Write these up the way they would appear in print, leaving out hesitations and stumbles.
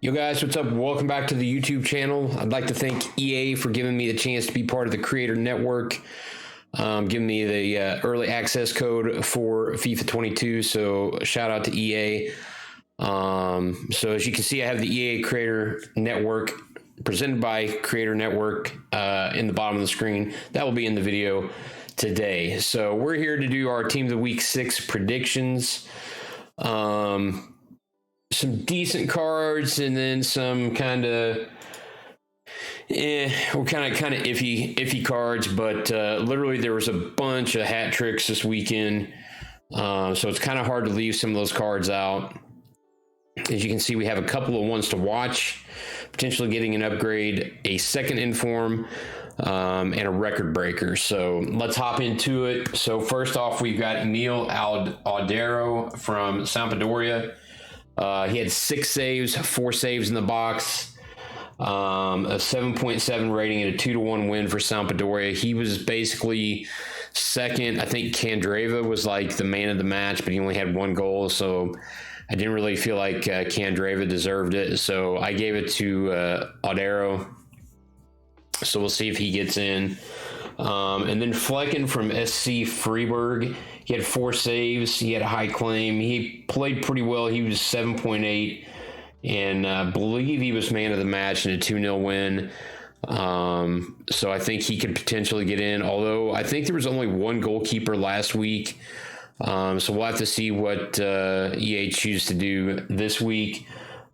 Yo guys, what's up? Welcome back to the YouTube channel. I'd like to thank EA for giving me the chance to be part of the Creator Network, giving me the early access code for FIFA 22, so shout out to EA. So as you can see, I have the EA Creator Network presented by Creator Network in the bottom of the screen. That will be in the video today. So we're here to do our Team of the Week 6 predictions. Some decent cards, and then some kind of iffy cards, but literally there was a bunch of hat tricks this weekend, so it's kind of hard to leave some of those cards out. As you can see, we have a couple of ones to watch, potentially getting an upgrade, a second inform, and a record breaker. So let's hop into it. So first off, we've got Emil Aldero from Sampdoria. He had 6 saves, 4 saves in the box, a 7.7 rating, and a 2-1 win for Sampdoria. He was basically second. I think Candreva was like the man of the match, but he only had 1 goal, so I didn't really feel like Candreva deserved it. So I gave it to Aldero. So we'll see if he gets in. And then Flecken from SC Freiburg. He had 4 saves. He had a high claim. He played pretty well. He was 7.8, and I believe he was man of the match in a 2-0 win. So I think he could potentially get in, although I think there was only 1 goalkeeper last week. So we'll have to see what EA choose to do this week.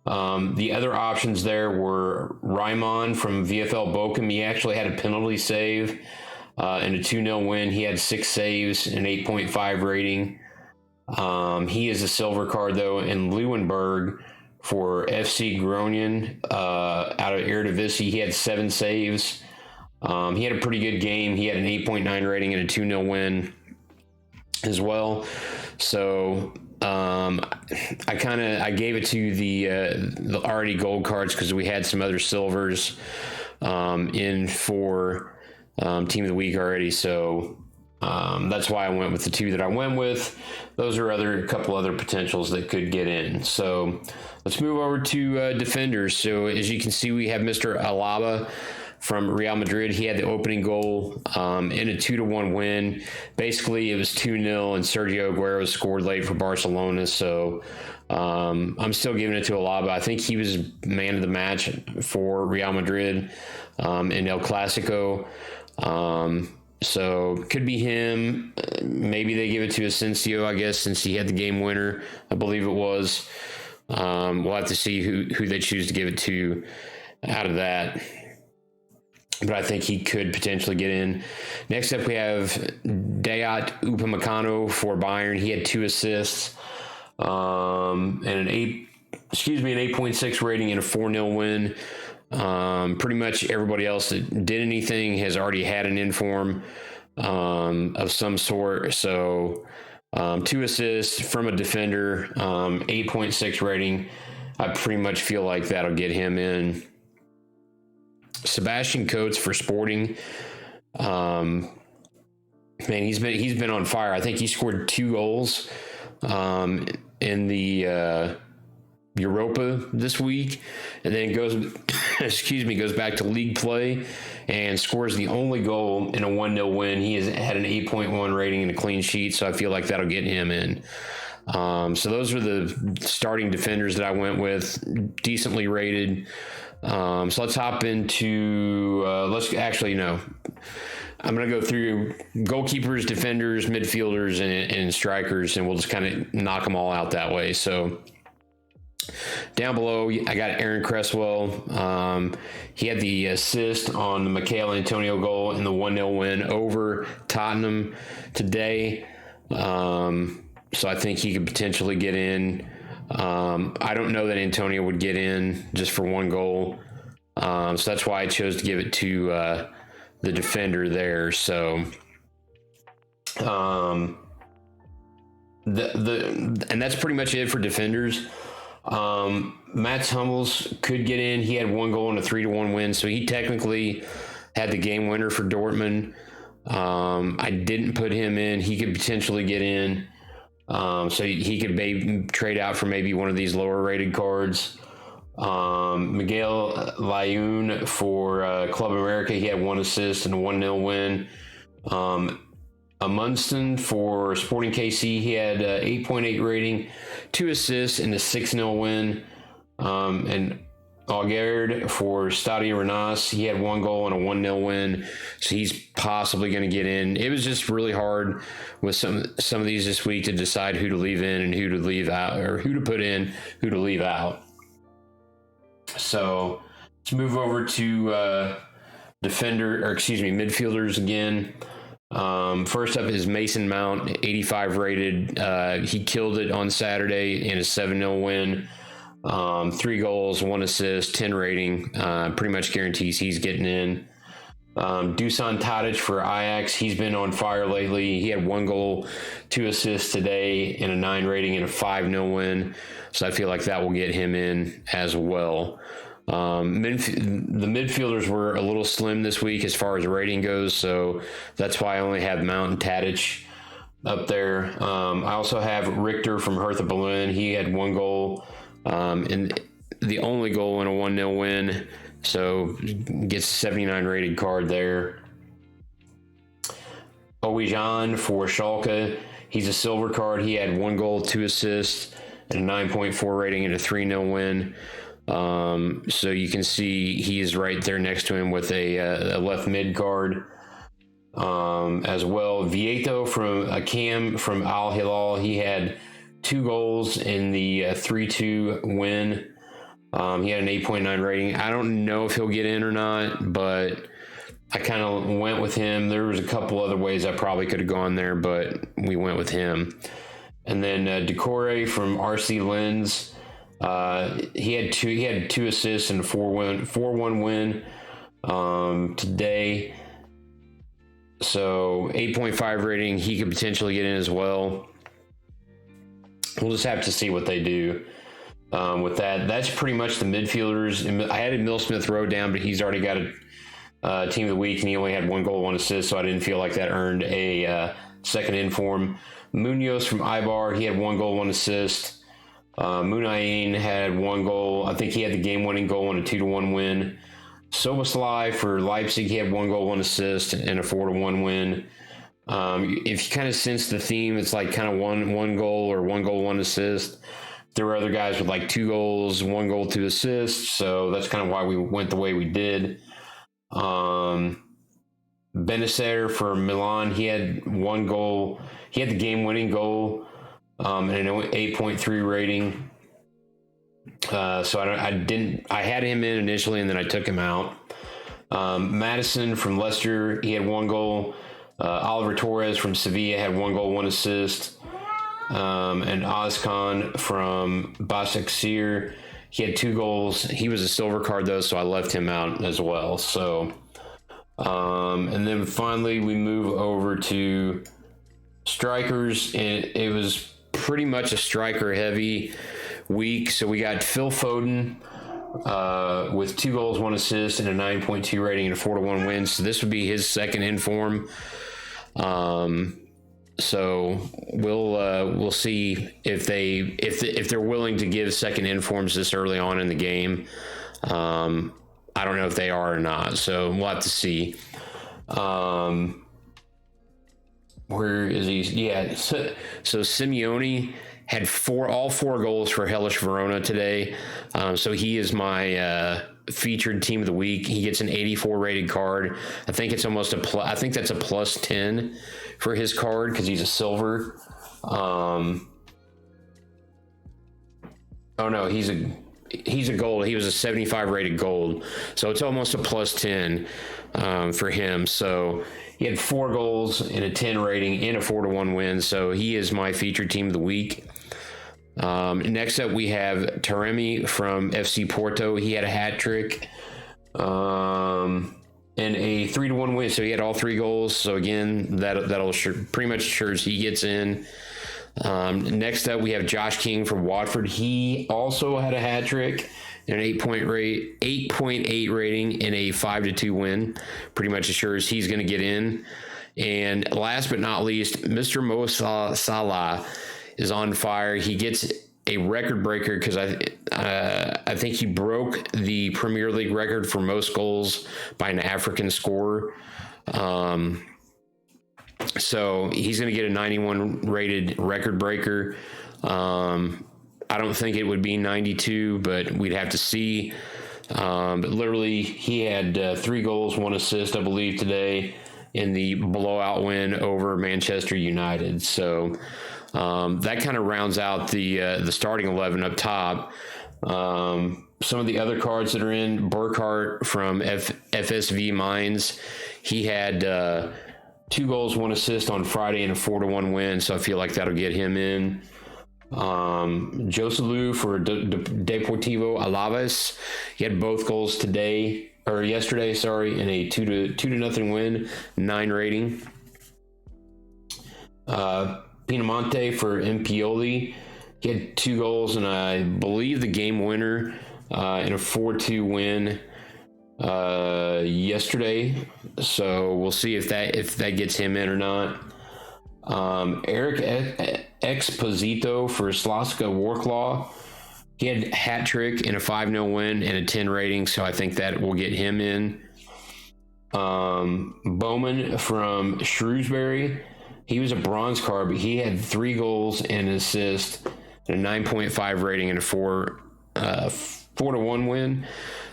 The other options there were Raimon from VfL Bochum. He actually had a penalty save and a 2-0 win. He had 6 saves, an 8.5 rating. He is a silver card, though. And Leeuwenberg for FC Groningen out of Eredivisie. He had 7 saves. He had a pretty good game. He had an 8.9 rating and a 2-0 win as well. So I gave it to the already gold cards because we had some other silvers in for Team of the Week already. So that's why I went with the 2 that I went with. Those are a couple other potentials that could get in. So let's move over to defenders. So as you can see, we have Mr. Alaba from Real Madrid. He had the opening goal in a 2-1 win. Basically, it was 2-0, and Sergio Aguero scored late for Barcelona. So I'm still giving it to Alaba. I think he was man of the match for Real Madrid in El Clasico. So could be him. Maybe they give it to Asensio, I guess, since he had the game winner, I believe it was. We'll have to see who they choose to give it to out of that. But I think he could potentially get in. Next up, we have Dayot Upamecano for Bayern. He had 2 assists and an 8.6 rating and a 4-0 win. Pretty much everybody else that did anything has already had an inform of some sort. So 2 assists from a defender, 8.6 rating. I pretty much feel like that'll get him in. Sebastian Coates for Sporting. Man, he's been on fire. I think he scored 2 goals in the Europa this week, and then goes back to league play and scores the only goal in a 1-0 win. He has had an 8.1 rating and a clean sheet, so I feel like that'll get him in. So those are the starting defenders that I went with, decently rated. So let's hop into, I'm going to go through goalkeepers, defenders, midfielders, and strikers, and we'll just kind of knock them all out that way. So down below, I got Aaron Creswell. He had the assist on the Michail Antonio goal in the 1-0 win over Tottenham today. So I think he could potentially get in. I don't know that Antonio would get in just for 1 goal. So that's why I chose to give it to the defender there. So and that's pretty much it for defenders. Mats Hummels could get in. He had 1 goal and a 3-1 win, so he technically had the game winner for Dortmund. I didn't put him in. He could potentially get in. So he could maybe trade out for maybe one of these lower rated cards. Miguel Layun for Club America, he had 1 assist and a 1-0 win. Amundsen for Sporting KC, he had 8.8 rating, 2 assists and a 6-0 win. And Aguerd for Stade Rennais, he had 1 goal and a 1-0 win, so he's possibly going to get in. It was just really hard with some of these this week to decide who to leave in and who to leave out, or who to put in, who to leave out. So let's move over to midfielders again. First up is Mason Mount, 85 rated. He killed it on Saturday in a 7-0 win. 3 goals, 1 assist, 10 rating. Pretty much guarantees he's getting in. Dusan Tadic for Ajax, he's been on fire lately. He had 1 goal, 2 assists today, and a 9 rating and a 5-0 win. So I feel like that will get him in as well. The midfielders were a little slim this week as far as rating goes, so that's why I only have Mount and Tadic up there. I also have Richter from Hertha Berlin. He had 1 goal, and the only goal in a 1-0 win, so gets a 79 rated card there. Owijan for Schalke, he's a silver card. He had 1 goal, 2 assists, and a 9.4 rating and a 3-0 win. So you can see he is right there next to him with a left mid card. As well, Vieto from a Cam from Al Hilal, he had 2 goals in the 3-2 win. He had an 8.9 rating. I don't know if he'll get in or not, but I kind of went with him. There was a couple other ways I probably could have gone there, but we went with him. And then Decore from RC Lens, he had 2 assists and a 4-1 win today. So 8.5 rating. He could potentially get in as well. We'll just have to see what they do with that. That's pretty much the midfielders. I had Emil Smith Rowe down, but he's already got a team of the week, and he only had 1 goal, 1 assist, so I didn't feel like that earned a second in for him. Munoz from Eibar, he had 1 goal, 1 assist. Munayin had 1 goal. I think he had the game-winning goal and a 2-1 win. Soboslai for Leipzig, he had 1 goal, 1 assist, and a 4-1 win. If you kind of sense the theme, it's like kind of one goal or 1 goal, 1 assist. There were other guys with like 2 goals, 1 goal, 2 assists, so that's kind of why we went the way we did. Benacer for Milan, he had 1 goal. He had the game-winning goal and an 8.3 rating. So I had him in initially, and then I took him out. Madison from Leicester, he had 1 goal. Oliver Torres from Sevilla had 1 goal, 1 assist. And Ozcan from Başakşehir, he had 2 goals. He was a silver card though, so I left him out as well. So, and then finally we move over to strikers, and it was pretty much a striker heavy week. So we got Phil Foden with 2 goals, 1 assist, and a 9.2 rating and a 4-1 win. So this would be his second in form. So we'll see if they're willing to give second informs this early on in the game. I don't know if they are or not, so we'll have to see. Where is he? Yeah, so Simeone had all 4 goals for Hellas Verona today. So he is my featured team of the week. He gets an 84 rated card. I think it's almost I think that's a plus 10 for his card because he's a silver. Oh no, he's a gold. He was a 75 rated gold, so it's almost a plus 10 for him. So he had 4 goals and a 10 rating and a 4-1 win. So he is my featured team of the week. Next up, we have Taremi from FC Porto. He had a hat trick and a 3-1 win. So he had all 3 goals. So again, that'll pretty much ensures he gets in. Next up, we have Josh King from Watford. He also had a hat trick and an 8.8 rating and a 5-2 win. Pretty much assures he's going to get in. And last but not least, Mr. Mo Salah is on fire. He gets a record breaker because I think he broke the Premier League record for most goals by an African scorer. So he's going to get a 91 rated record breaker. I don't think it would be 92, but we'd have to see. But literally, he had 3 goals, 1 assist, I believe, today in the blowout win over Manchester United. So that kind of rounds out the starting 11 up top. Some of the other cards that are in, Burkhart from FSV Mainz, he had 2 goals, 1 assist on Friday in a 4-1 win, so I feel like that'll get him in. Joselu for Deportivo Alaves, he had both goals yesterday, in a 2-0 win, 9 rating. Pinamonte for Impioli, he had 2 goals and I believe the game winner in a 4-2 win yesterday, so we'll see if that gets him in or not. Eric Exposito for Slaska Warklaw, he had a hat trick in a 5-0 win and a 10 rating, so I think that will get him in. Bowman from Shrewsbury, he was a bronze card, but he had 3 goals and an assist and a 9.5 rating and a 4-1 win.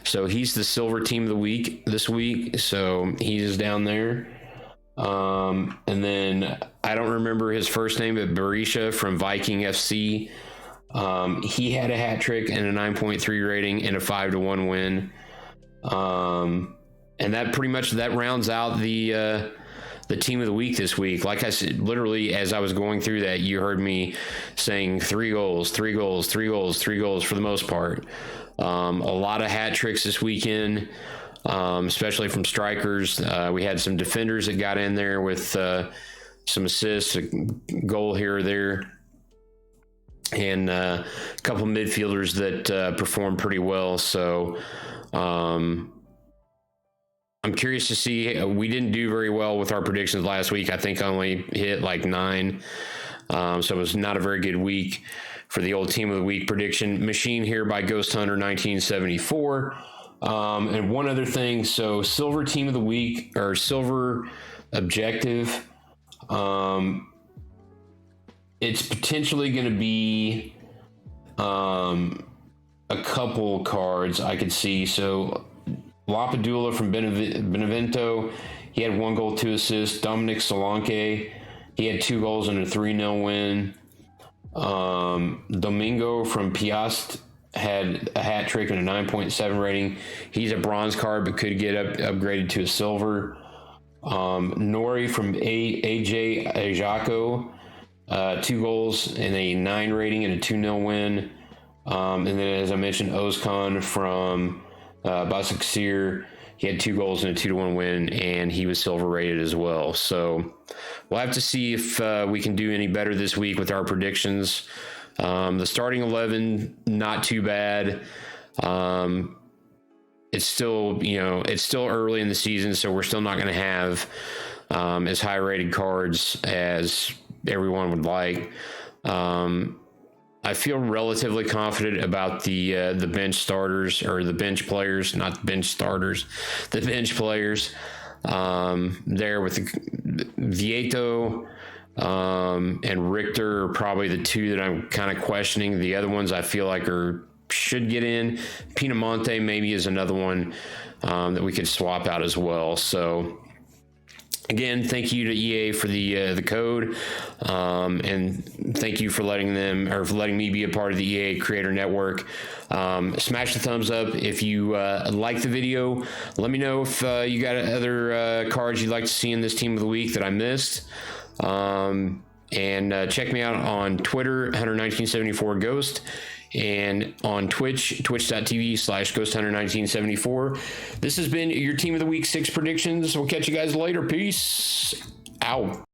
So he's the silver team of the week this week. So he's down there. And then I don't remember his first name, but Berisha from Viking FC. He had a hat trick and a 9.3 rating and a 5-1 win. And that pretty much rounds out the team of the week this week. Like I said, literally as I was going through that, you heard me saying 3 goals, 3 goals, 3 goals, 3 goals for the most part. A lot of hat tricks this weekend, especially from strikers. We had some defenders that got in there with some assists, a goal here or there, and a couple of midfielders that performed pretty well. So I'm curious to see. We didn't do very well with our predictions last week. I think I only hit like 9. So it was not a very good week for the old team of the week prediction machine here by Ghost Hunter 1974. And one other thing. So silver team of the week, or silver objective. It's potentially going to be a couple cards I could see. So Lapadula from Benevento, he had 1 goal, 2 assists. Dominic Solanke, he had 2 goals and a 3-0 win. Domingo from Piast had a hat trick and a 9.7 rating. He's a bronze card but could get upgraded to a silver. Nori from AJ Ajako, 2 goals and a 9 rating and a 2-0 win. And then, as I mentioned, Ozkan from Basaksehir, he had 2 goals and a 2-1 win, and he was silver rated as well. So we'll have to see if we can do any better this week with our predictions. The starting 11, not too bad. It's still early in the season, so we're still not going to have as high rated cards as everyone would like. I feel relatively confident about the bench starters, or the bench players, not bench starters, the bench players. There with Vieto and Richter are probably the 2 that I'm kind of questioning. The other ones I feel like should get in. Pinamonte maybe is another one that we could swap out as well. So again, thank you to EA for the code, and thank you for letting me be a part of the EA Creator Network. Smash the thumbs up if you like the video. Let me know if you got other cards you'd like to see in this team of the week that I missed. And check me out on Twitter, Hunter1974Ghost, and on Twitch, twitch.tv/GhostHunter1974. This has been your Team of the Week 6 predictions. We'll catch you guys later. Peace out.